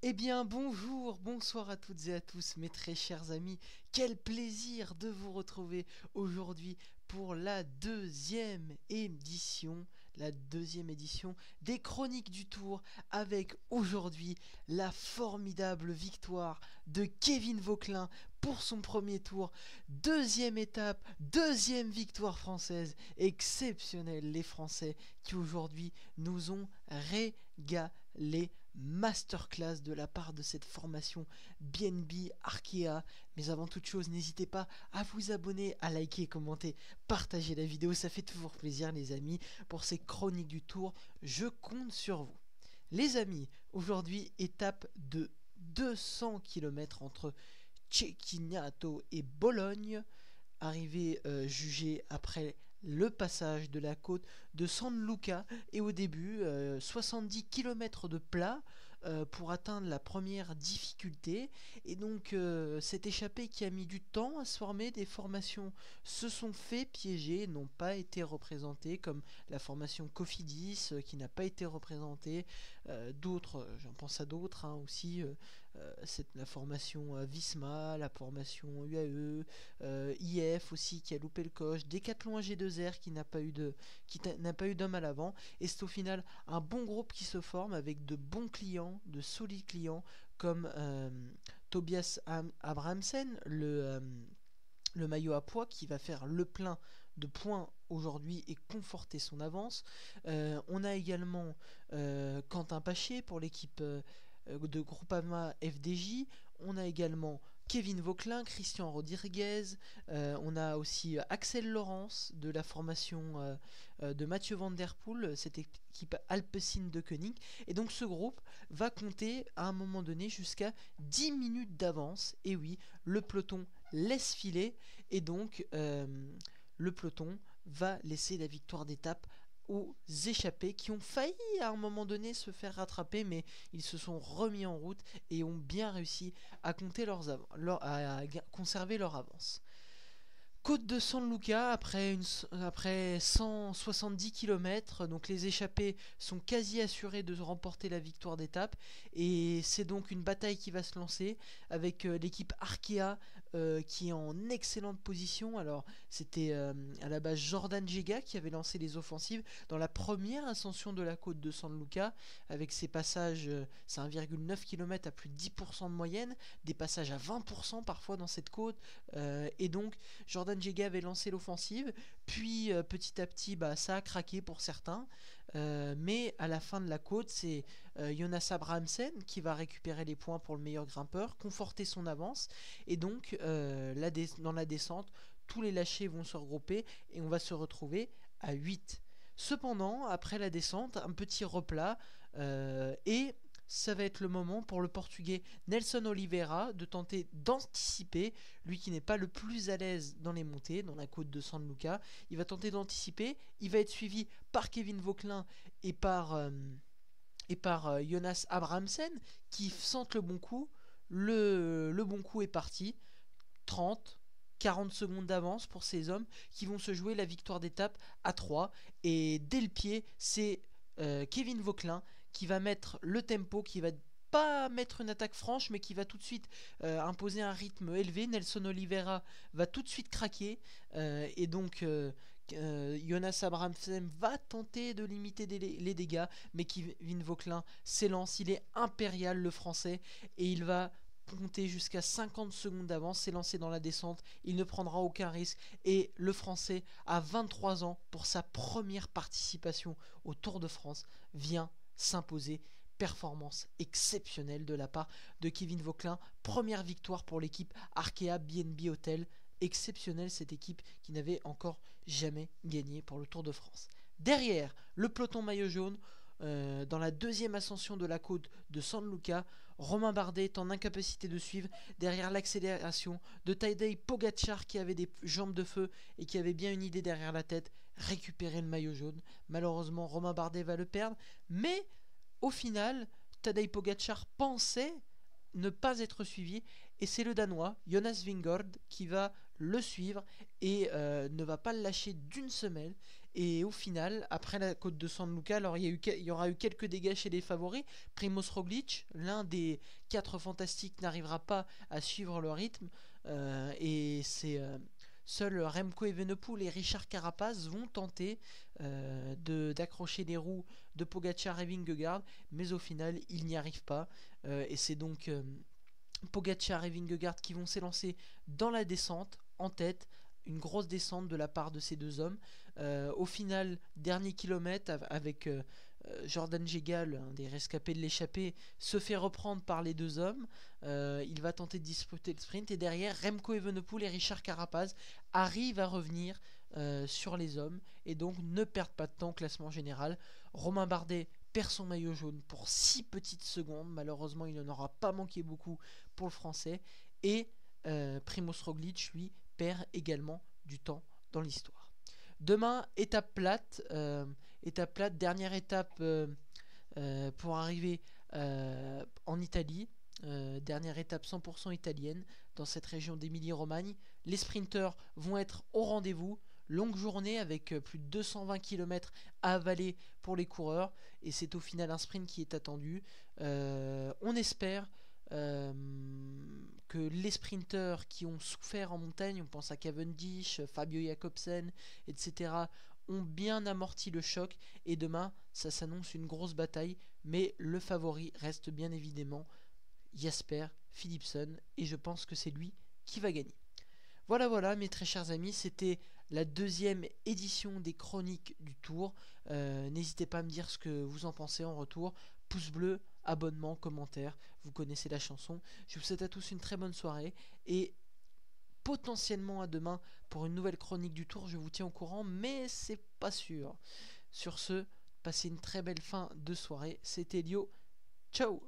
Eh bien, bonjour, bonsoir à toutes et à tous, mes très chers amis. Quel plaisir de vous retrouver aujourd'hui pour la deuxième édition des Chroniques du Tour, avec aujourd'hui la formidable victoire de Kevin Vauquelin pour son premier tour. Deuxième étape, deuxième victoire française, exceptionnelle, les Français qui aujourd'hui nous ont régalé. Masterclass de la part de cette formation BNB Arkea. Mais avant toute chose, n'hésitez pas à vous abonner, à liker, commenter, partager la vidéo, ça fait toujours plaisir les amis. Pour ces chroniques du tour, je compte sur vous. Les amis, aujourd'hui, étape de 200 km entre Cecchinato et Bologne, arrivé jugé après le passage de la côte de San Luca, et au début 70 km de plat pour atteindre la première difficulté. Et donc cette échappée qui a mis du temps à se former, des formations se sont fait piéger, n'ont pas été représentées, comme la formation Cofidis qui n'a pas été représentée, d'autres, j'en pense à d'autres aussi, la formation Visma, la formation UAE, IF aussi qui a loupé le coche, Decathlon AG2R qui n'a pas eu d'homme à l'avant, et c'est au final un bon groupe qui se forme avec de bons clients, de solides clients comme Tobias Abrahamsen, le maillot à poids qui va faire le plein de points aujourd'hui et conforter son avance. On a également Quentin Paché pour l'équipe de Groupama FDJ. On a également Kevin Vauquelin, Christian Rodriguez, on a aussi Axel Laurence de la formation de Mathieu Van Der Poel, cette équipe Alpecin de Koenig. Et donc ce groupe va compter à un moment donné jusqu'à 10 minutes d'avance. Et oui, le peloton laisse filer, et donc le peloton va laisser la victoire d'étape aux échappés qui ont failli à un moment donné se faire rattraper, mais ils se sont remis en route et ont bien réussi à conserver leur avance. Côte de San Luca, après 170 km, donc les échappés sont quasi assurés de remporter la victoire d'étape, et c'est donc une bataille qui va se lancer avec l'équipe Arkea qui est en excellente position. Alors c'était à la base Jordan Gega qui avait lancé les offensives dans la première ascension de la côte de San Luca, avec ses passages, c'est 1,9 km à plus de 10% de moyenne, des passages à 20% parfois dans cette côte, et donc Jordan Jega avait lancé l'offensive, puis petit à petit ça a craqué pour certains, mais à la fin de la côte c'est Jonas Abrahamsen qui va récupérer les points pour le meilleur grimpeur, conforter son avance, et donc dans la descente tous les lâchers vont se regrouper et on va se retrouver à 8. Cependant, après la descente, un petit replat, et ça va être le moment pour le Portugais Nelson Oliveira de tenter d'anticiper, lui qui n'est pas le plus à l'aise dans les montées, dans la côte de San Luca. Il va tenter d'anticiper, il va être suivi par Kevin Vauquelin et par Jonas Abrahamsen qui sentent le bon coup. Le bon coup est parti, 30, 40 secondes d'avance pour ces hommes qui vont se jouer la victoire d'étape à 3. Et dès le pied, c'est Kevin Vauquelin qui va mettre le tempo, qui va pas mettre une attaque franche, mais qui va tout de suite imposer un rythme élevé. Nelson Oliveira va tout de suite craquer, et donc Jonas Abrahamsen va tenter de limiter les dégâts, mais Kevin Vauquelin s'élance, il est impérial le français, et il va compter jusqu'à 50 secondes d'avance, s'élancer dans la descente, il ne prendra aucun risque, et le français à 23 ans pour sa première participation au Tour de France vient s'imposer. Performance exceptionnelle de la part de Kevin Vauquelin, première victoire pour l'équipe Arkea BNB Hotel, exceptionnelle cette équipe qui n'avait encore jamais gagné pour le Tour de France. Derrière, le peloton maillot jaune, dans la deuxième ascension de la côte de San Luca, Romain Bardet est en incapacité de suivre derrière l'accélération de Tadej Pogačar qui avait des jambes de feu et qui avait bien une idée derrière la tête, récupérer le maillot jaune. Malheureusement, Romain Bardet va le perdre, mais au final, Tadej Pogačar pensait ne pas être suivi, et c'est le Danois Jonas Vingegaard qui va le suivre et ne va pas le lâcher d'une semelle. Et au final, après la côte de San Luca, alors il y aura eu quelques dégâts chez les favoris. Primoz Roglic, l'un des 4 fantastiques, n'arrivera pas à suivre le rythme. Et c'est seuls Remco Evenepoel et Richard Carapaz vont tenter d'accrocher les roues de Pogacar et Vingegaard, mais au final, ils n'y arrivent pas. Et c'est donc Pogacar et Vingegaard qui vont s'élancer dans la descente en tête. Une grosse descente de la part de ces deux hommes. Au final, dernier kilomètre avec Jordan Gégal, un des rescapés de l'échappée, se fait reprendre par les deux hommes. Il va tenter de disputer le sprint et derrière, Remco Evenepoel et Richard Carapaz arrivent à revenir sur les hommes et donc ne perdent pas de temps au classement général. Romain Bardet perd son maillot jaune pour 6 petites secondes. Malheureusement, il n'en aura pas manqué beaucoup pour le français. Et Primoz Roglic, lui, perd également du temps dans l'histoire. Demain, étape plate, dernière étape pour arriver en Italie, dernière étape 100% italienne dans cette région d'Émilie-Romagne. Les sprinteurs vont être au rendez-vous. Longue journée avec plus de 220 km à avaler pour les coureurs et c'est au final un sprint qui est attendu. On espère que les sprinteurs qui ont souffert en montagne, on pense à Cavendish, Fabio Jacobsen, etc., ont bien amorti le choc et demain ça s'annonce une grosse bataille, mais le favori reste bien évidemment Jasper Philipsen et je pense que c'est lui qui va gagner. Voilà mes très chers amis, c'était la deuxième édition des chroniques du Tour. N'hésitez pas à me dire ce que vous en pensez en retour. Pouce bleu, abonnement, commentaire, vous connaissez la chanson. Je vous souhaite à tous une très bonne soirée et potentiellement à demain pour une nouvelle chronique du Tour. Je vous tiens au courant, mais c'est pas sûr. Sur ce, passez une très belle fin de soirée. C'était Elio. Ciao!